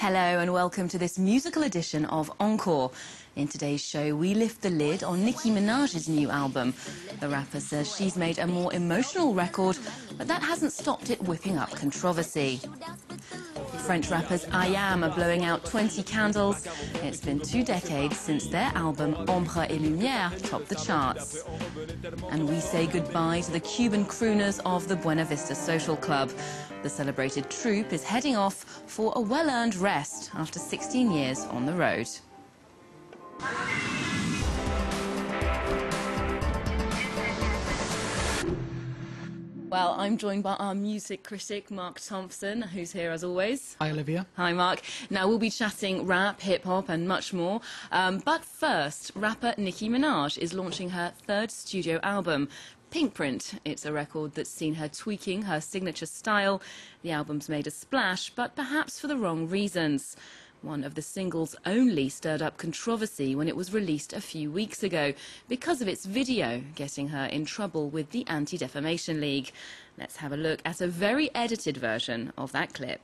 Hello and welcome to this musical edition of Encore. In today's show, we lift the lid on Nicki Minaj's new album. The rapper says she's made a more emotional record, but that hasn't stopped it whipping up controversy. French rappers I Am are blowing out 20 candles. It's been 2 decades since their album Ombre et Lumière topped the charts. And we say goodbye to the Cuban crooners of the Buena Vista Social Club. The celebrated troupe is heading off for a well-earned rest after 16 years on the road. Well, I'm joined by our music critic, Mark Thompson, who's here as always. Hi, Olivia. Hi, Mark. Now, we'll be chatting rap, hip-hop and much more. But first, rapper Nicki Minaj is launching her 3rd studio album, Pink Print. It's a record that's seen her tweaking her signature style. The album's made a splash, but perhaps for the wrong reasons. One of the singles only stirred up controversy when it was released a few weeks ago because of its video, getting her in trouble with the Anti-Defamation League. Let's have a look at a very edited version of that clip.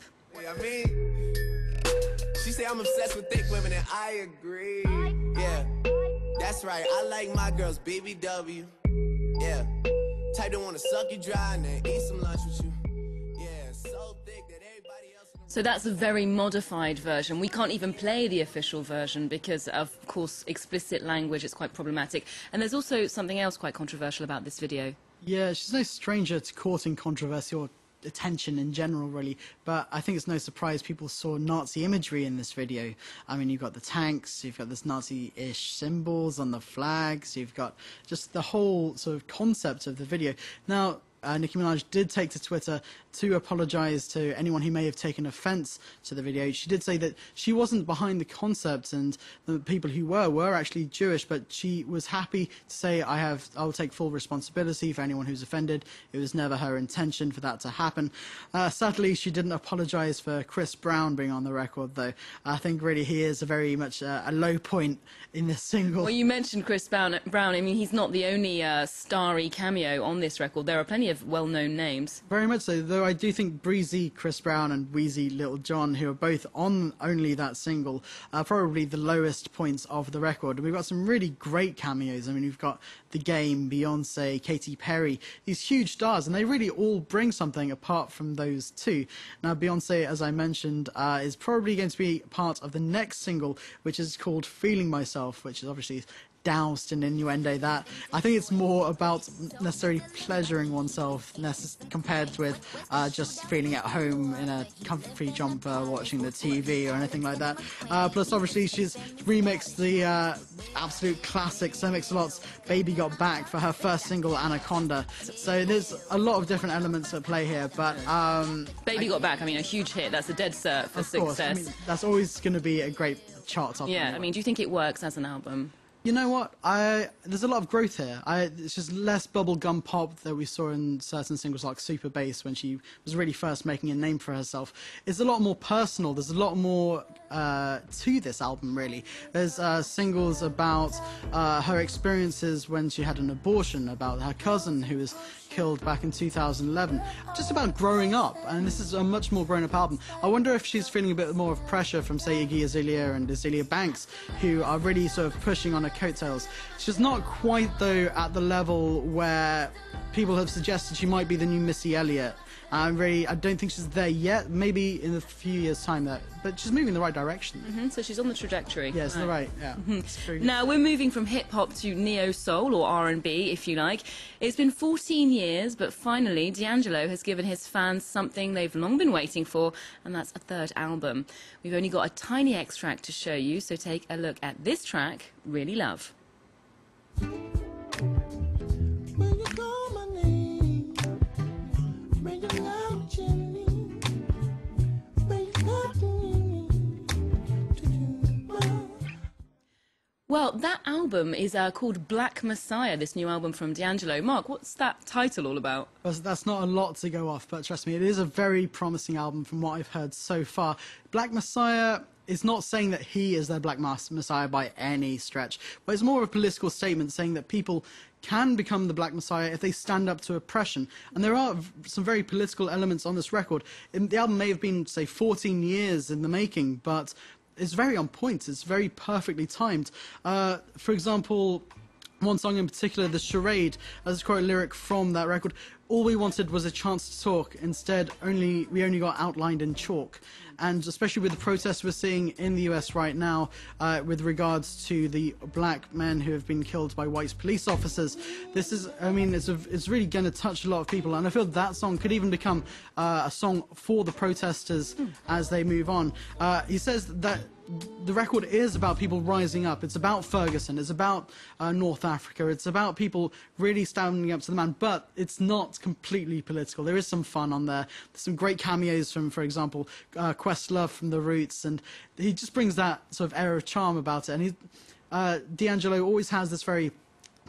She say I'm obsessed with thick women and I agree. Yeah, that's right. I like my girls BBW. Yeah, type that wanna suck you dry and then eat some lunch with you. Yeah, so thick that everybody else. So that's a very modified version. We can't even play the official version because, of course, explicit language is quite problematic. And there's also something else quite controversial about this video. Yeah, she's no stranger to courting controversy or attention in general, really, but I think it's no surprise people saw Nazi imagery in this video. I mean, you've got the tanks, you've got this Nazi-ish symbols on the flags, you've got just the whole sort of concept of the video. Now, Nicki Minaj did take to Twitter to apologise to anyone who may have taken offence to the video. She did say that she wasn't behind the concept and the people who were actually Jewish, but she was happy to say, I'll take full responsibility for anyone who's offended. It was never her intention for that to happen. Sadly, she didn't apologise for Chris Brown being on the record, though. I think really he is a very much a low point in this single. Well, you mentioned Chris Brown. I mean, he's not the only starry cameo on this record. There are plenty of well-known names. Very much so, though I do think Breezy, Chris Brown and Wheezy Little John, who are both on only that single, are probably the lowest points of the record. And we've got some really great cameos. I mean, we've got The Game, Beyonce, Katy Perry, these huge stars, and they really all bring something apart from those two. Now, Beyonce, as I mentioned, is probably going to be part of the next single, which is called Feeling Myself, which is obviously doused in innuendo. That I think it's more about necessarily pleasuring oneself compared with just feeling at home in a comfy jumper watching the TV or anything like that. Plus obviously she's remixed the absolute classic So Mix-a-Lot's Baby Got Back for her first single Anaconda. So there's a lot of different elements at play here, but Baby Got Back, I mean, a huge hit. That's a dead cert for success. I mean, that's always going to be a great chart topper. Yeah, I mean, do you think it works as an album? You know what? There's a lot of growth here. It's just less bubblegum pop that we saw in certain singles like Super Bass when she was really first making a name for herself. It's a lot more personal. There's a lot more to this album, really. There's singles about her experiences when she had an abortion, about her cousin who was killed back in 2011, just about growing up, and this is a much more grown-up album. I wonder if she's feeling a bit more of pressure from, say, Iggy Azalea and Azealia Banks, who are really sort of pushing on her coattails. She's not quite, though, at the level where people have suggested she might be the new Missy Elliott. I don't think she's there yet, maybe in a few years' time, but she's moving in the right direction. So she's on the trajectory. Yes, right, yeah. Now, we're moving from hip-hop to neo-soul, or R&B, if you like. It's been 14 years, but finally, D'Angelo has given his fans something they've long been waiting for, and that's a 3rd album. We've only got a tiny extract to show you, so take a look at this track, Really Love. Well, that album is called Black Messiah, this new album from D'Angelo. Mark, what's that title all about? Well, that's not a lot to go off, but trust me, it is a very promising album from what I've heard so far. Black Messiah it's not saying that he is their Black Messiah by any stretch, but it's more of a political statement saying that people can become the Black Messiah if they stand up to oppression. And there are some very political elements on this record. The album may have been, say, 14 years in the making, but it's very on point. It's very perfectly timed. For example, one song in particular, The Charade, as a quote lyric from that record, all we wanted was a chance to talk. Instead, we only got outlined in chalk. And especially with the protests we're seeing in the US right now, with regards to the black men who have been killed by white police officers, this is, I mean, it's really going to touch a lot of people. And I feel that song could even become a song for the protesters as they move on. He says that the record is about people rising up. It's about Ferguson. It's about North Africa. It's about people really standing up to the man. But it's not completely political. There is some fun on there. There's some great cameos from, for example, Questlove from The Roots. And he just brings that sort of air of charm about it. And D'Angelo always has this very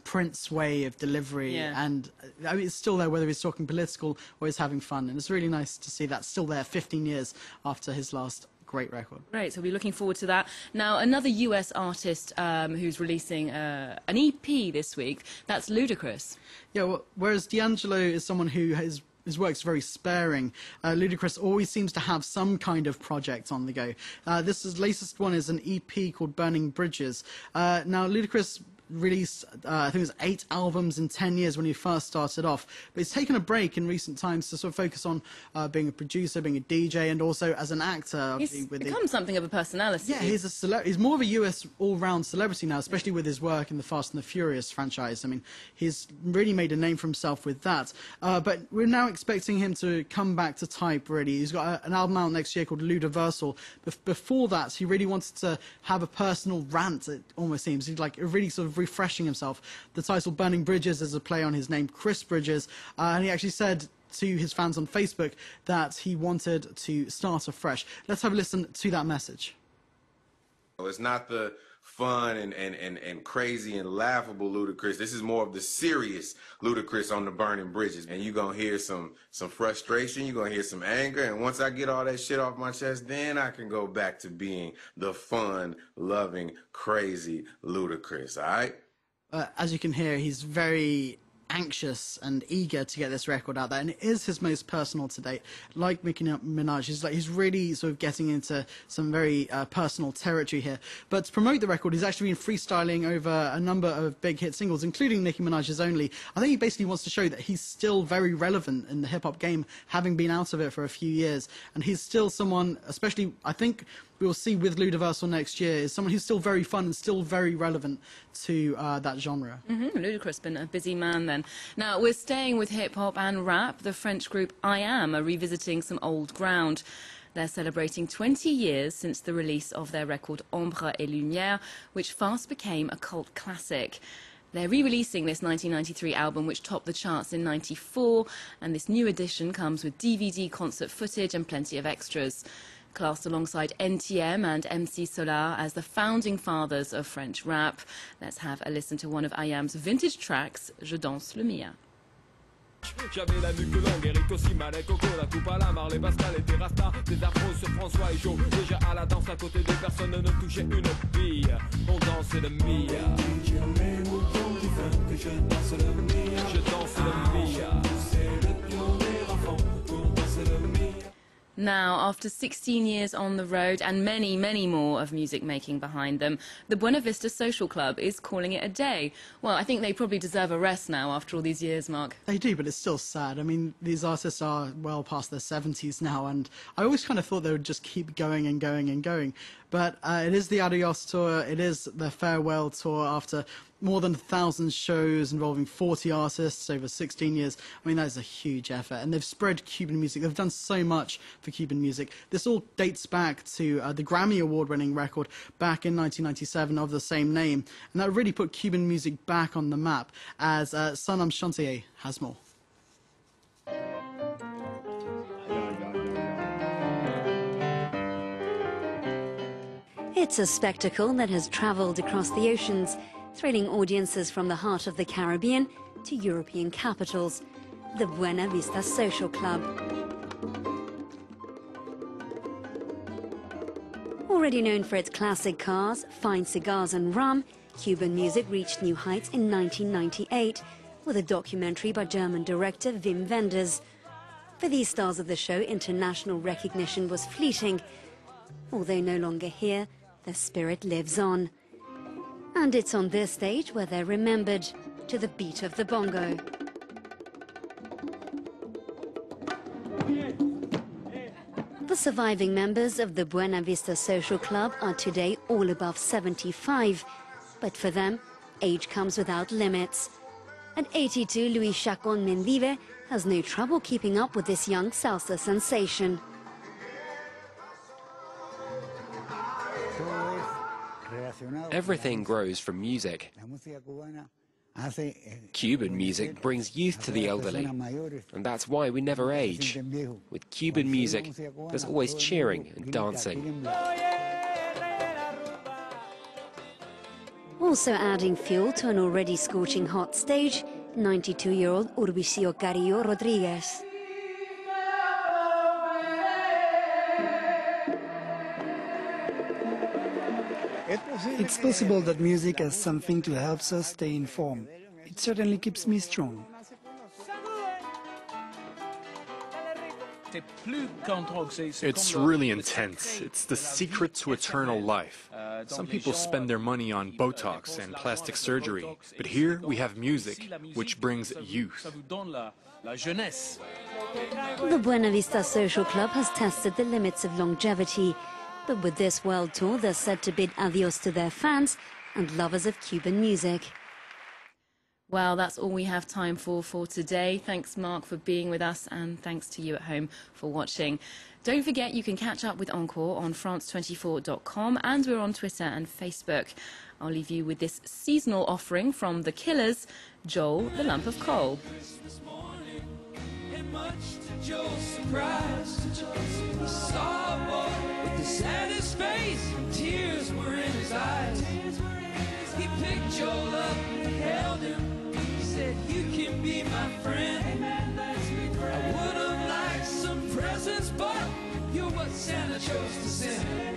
Prince way of delivery. Yeah. And I mean, it's still there whether he's talking political or he's having fun. And it's really nice to see that still there 15 years after his last great record. Great, so we're looking forward to that. Now, another US artist who's releasing an EP this week, that's Ludacris. Yeah, well, whereas D'Angelo is someone who his work's very sparing, Ludacris always seems to have some kind of project on the go. This latest one is an EP called Burning Bridges. Now, Ludacris released, I think it was 8 albums in 10 years when he first started off. But he's taken a break in recent times to sort of focus on being a producer, being a DJ, and also as an actor. He's become something of a personality. Yeah, he's more of a US all-round celebrity now, especially with his work in the Fast and the Furious franchise. I mean, he's really made a name for himself with that. But we're now expecting him to come back to type, really. He's got an album out next year called Ludiversal. Before that, he really wanted to have a personal rant, it almost seems. He'd like really sort of refreshing himself. The title Burning Bridges is a play on his name, Chris Bridges, and he actually said to his fans on Facebook that he wanted to start afresh. Let's have a listen to that message. It's not the fun and crazy and laughable Ludacris. This is more of the serious Ludacris on the Burning Bridges. And you're going to hear some frustration, you're going to hear some anger, and once I get all that shit off my chest, then I can go back to being the fun, loving, crazy Ludacris, all right? As you can hear, he's very anxious and eager to get this record out there, and it is his most personal to date. Like Nicki Minaj, he's really sort of getting into some very personal territory here. But to promote the record, he's actually been freestyling over a number of big hit singles, including Nicki Minaj's Only. I think he basically wants to show that he's still very relevant in the hip-hop game, having been out of it for a few years, and he's still someone, especially, I think we'll see with Ludiversal next year, is someone who's still very fun and still very relevant to that genre. Ludacris been a busy man then. Now, we're staying with hip-hop and rap. The French group I Am are revisiting some old ground. They're celebrating 20 years since the release of their record Ombre et Lumière, which fast became a cult classic. They're re-releasing this 1993 album, which topped the charts in '94, and this new edition comes with DVD concert footage and plenty of extras. Classed alongside NTM and MC Solar as the founding fathers of French rap. Let's have a listen to one of I Am's vintage tracks, Je danse le mia. J'avais la nuque longue, Eric aussi mal et Coco, la coupe à la Marley Pascal et des Rasta, des afros sur François et Joe. Déjà à la danse à côté de personne ne touchait une bille. On dansait le mia. Je danse le mia. C'est le pion des enfants pour danser le mia. Now, after 16 years on the road and many, many more of music making behind them, the Buena Vista Social Club is calling it a day. Well, I think they probably deserve a rest now after all these years, Mark. They do, but it's still sad. I mean, these artists are well past their 70s now, and I always kind of thought they would just keep going and going and going. But it is the Adios tour, it is the farewell tour after more than 1,000 shows involving 40 artists over 16 years. I mean, that is a huge effort. And they've spread Cuban music. They've done so much for Cuban music. This all dates back to the Grammy Award-winning record back in 1997 of the same name. And that really put Cuban music back on the map, as Sanam Chantier has more. It's a spectacle that has travelled across the oceans, thrilling audiences from the heart of the Caribbean to European capitals, the Buena Vista Social Club. Already known for its classic cars, fine cigars and rum, Cuban music reached new heights in 1998 with a documentary by German director Wim Wenders. For these stars of the show, international recognition was fleeting. Although no longer here, their spirit lives on. And it's on this stage where they're remembered, to the beat of the bongo. The surviving members of the Buena Vista Social Club are today all above 75. But for them, age comes without limits. At 82, Luis Chacon Mendive has no trouble keeping up with this young salsa sensation. Everything grows from music. Cuban music brings youth to the elderly, and that's why we never age. With Cuban music, there's always cheering and dancing. Also adding fuel to an already scorching hot stage, 92-year-old Urbicio Carrillo Rodriguez. It's possible that music has something to help us stay in form. It certainly keeps me strong. It's really intense. It's the secret to eternal life. Some people spend their money on Botox and plastic surgery, but here we have music, which brings youth. The Buena Vista Social Club has tested the limits of longevity, but with this world tour, they're set to bid adios to their fans and lovers of Cuban music. Well, that's all we have time for today. Thanks, Mark, for being with us, and thanks to you at home for watching. Don't forget, you can catch up with Encore on France24.com, and we're on Twitter and Facebook. I'll leave you with this seasonal offering from The Killers, Joel, the Lump of Coal. Joel's surprise, he saw a boy with the saddest face, tears were in his eyes. He picked Joel up and held him, he said, "You can be my friend." I would have liked some presents, but you're what Santa chose to send.